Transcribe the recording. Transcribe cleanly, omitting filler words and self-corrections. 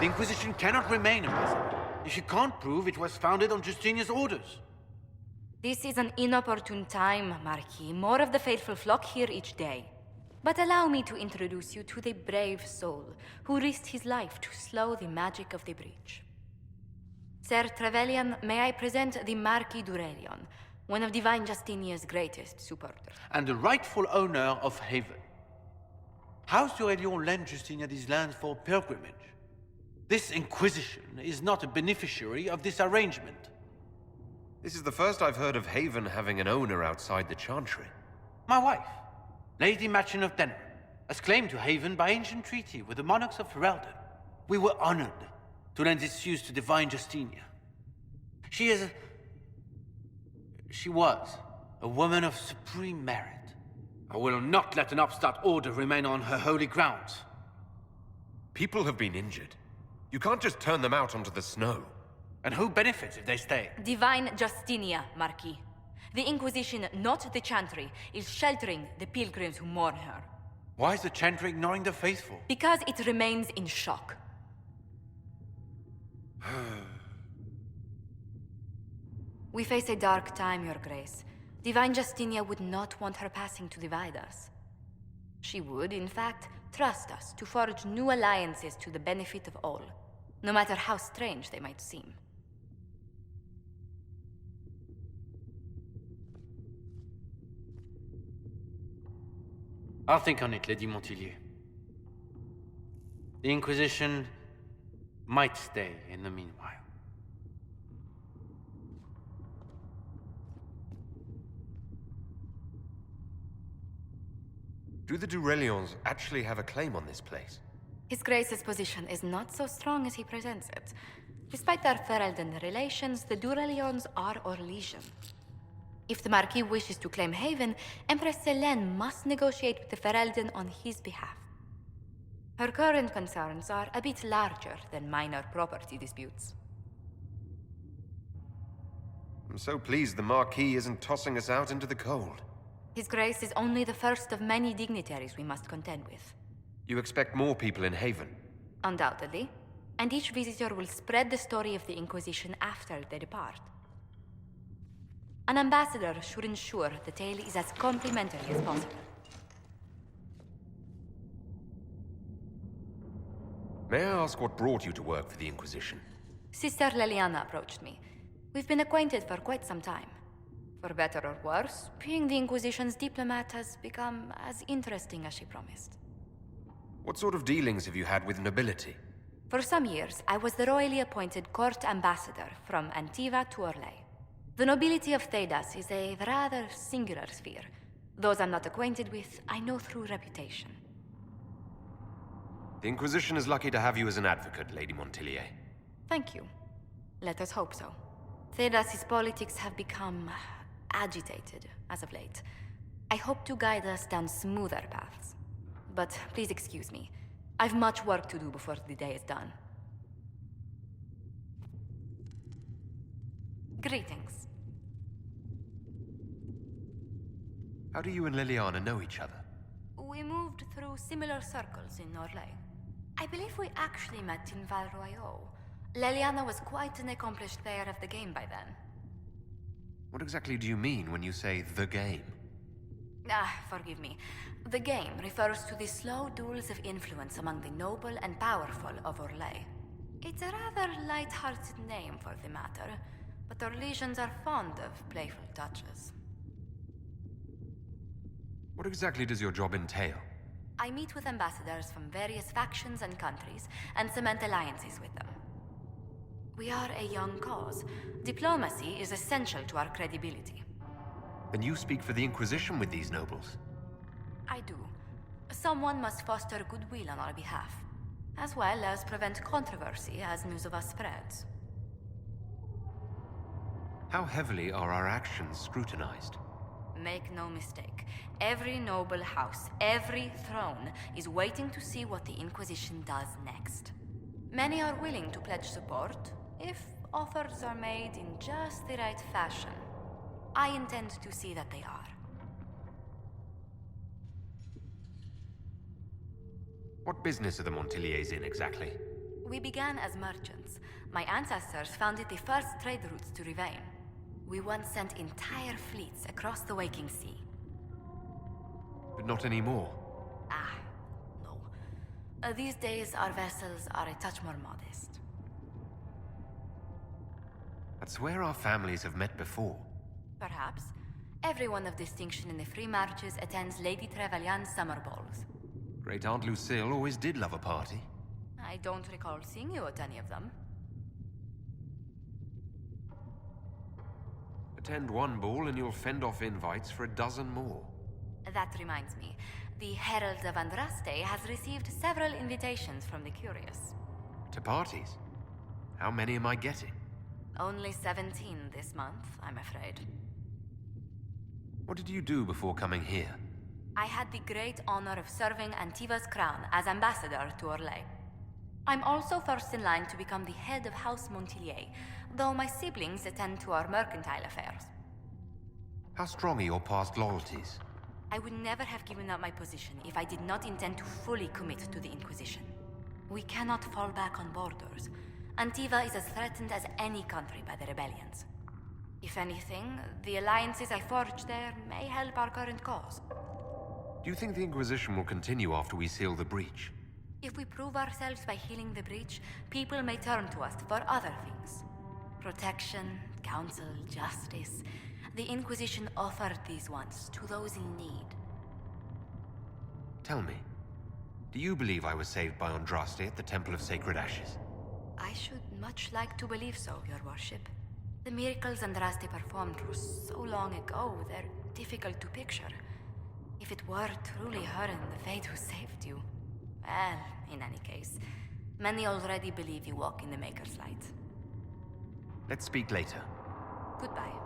The Inquisition cannot remain, Ambassador, if you can't prove it was founded on Justinia's orders. This is an inopportune time, Marquis. More of the faithful flock here each day. But allow me to introduce you to the brave soul who risked his life to slow the magic of the breach. Sir Trevelyan, may I present the Marquis d'Aurelion, one of Divine Justinia's greatest supporters. And the rightful owner of Haven. House d'Aurelion lent Justinia these lands for pilgrimage. This Inquisition is not a beneficiary of this arrangement. This is the first I've heard of Haven having an owner outside the Chantry. My wife, Lady Machin of Denner, has claimed to Haven by ancient treaty with the monarchs of Ferelden. We were honored to lend its use to Divine Justinia. She was a woman of supreme merit. I will not let an upstart order remain on her holy grounds. People have been injured. You can't just turn them out onto the snow. And who benefits if they stay? Divine Justinia, Marquis. The Inquisition, not the Chantry, is sheltering the pilgrims who mourn her. Why is the Chantry ignoring the faithful? Because it remains in shock. We face a dark time, Your Grace. Divine Justinia would not want her passing to divide us. She would, in fact, trust us to forge new alliances to the benefit of all, no matter how strange they might seem. I'll think on it, Lady Montilyet. The Inquisition might stay in the meanwhile. Do the d'Aurelions actually have a claim on this place? His Grace's position is not so strong as he presents it. Despite their Ferelden relations, the d'Aurelions are Orlesian. If the Marquis wishes to claim Haven, Empress Selene must negotiate with the Ferelden on his behalf. Her current concerns are a bit larger than minor property disputes. I'm so pleased the Marquis isn't tossing us out into the cold. His Grace is only the first of many dignitaries we must contend with. You expect more people in Haven? Undoubtedly. And each visitor will spread the story of the Inquisition after they depart. An ambassador should ensure the tale is as complimentary as possible. May I ask what brought you to work for the Inquisition? Sister Leliana approached me. We've been acquainted for quite some time. For better or worse, being the Inquisition's diplomat has become as interesting as she promised. What sort of dealings have you had with nobility? For some years, I was the royally appointed court ambassador from Antiva to Orlais. The nobility of Thedas is a rather singular sphere. Those I'm not acquainted with, I know through reputation. The Inquisition is lucky to have you as an advocate, Lady Montilyet. Thank you. Let us hope so. Thedas's politics have become agitated as of late. I hope to guide us down smoother paths. But please excuse me. I've much work to do before the day is done. Greetings. How do you and Liliana know each other? We moved through similar circles in Orlais. I believe we actually met in Val Royaux. Leliana was quite an accomplished player of the game by then. What exactly do you mean when you say the game? Forgive me. The game refers to the slow duels of influence among the noble and powerful of Orlais. It's a rather light-hearted name for the matter, but Orlesians are fond of playful touches. What exactly does your job entail? I meet with ambassadors from various factions and countries and cement alliances with them. We are a young cause. Diplomacy is essential to our credibility. Then you speak for the Inquisition with these nobles? I do. Someone must foster goodwill on our behalf, as well as prevent controversy as news of us spreads. How heavily are our actions scrutinized? Make no mistake. Every noble house, every throne, is waiting to see what the Inquisition does next. Many are willing to pledge support, if offers are made in just the right fashion. I intend to see that they are. What business are the Montilyets in exactly? We began as merchants. My ancestors founded the first trade routes to Rivain. We once sent entire fleets across the waking sea. But not anymore. Ah, no. These days, our vessels are a touch more modest. I'd swear our families have met before. Perhaps. Everyone of distinction in the Free Marches attends Lady Trevelyan's summer balls. Great Aunt Lucille always did love a party. I don't recall seeing you at any of them. Attend one ball and you'll fend off invites for a dozen more. That reminds me. The Herald of Andraste has received several invitations from the curious. To parties? How many am I getting? Only 17 this month, I'm afraid. What did you do before coming here? I had the great honor of serving Antiva's crown as ambassador to Orlais. I'm also first in line to become the head of House Montilyet, though my siblings attend to our mercantile affairs. How strong are your past loyalties? I would never have given up my position if I did not intend to fully commit to the Inquisition. We cannot fall back on borders. Antiva is as threatened as any country by the rebellions. If anything, the alliances I forged there may help our current cause. Do you think the Inquisition will continue after we seal the breach? If we prove ourselves by healing the breach, people may turn to us for other things. Protection, counsel, justice. The Inquisition offered these once to those in need. Tell me, do you believe I was saved by Andraste at the Temple of Sacred Ashes? I should much like to believe so, Your Worship. The miracles Andraste performed were so long ago, they're difficult to picture. If it were truly her and the Fate who saved you... Well, in any case, many already believe you walk in the Maker's light. Let's speak later. Goodbye.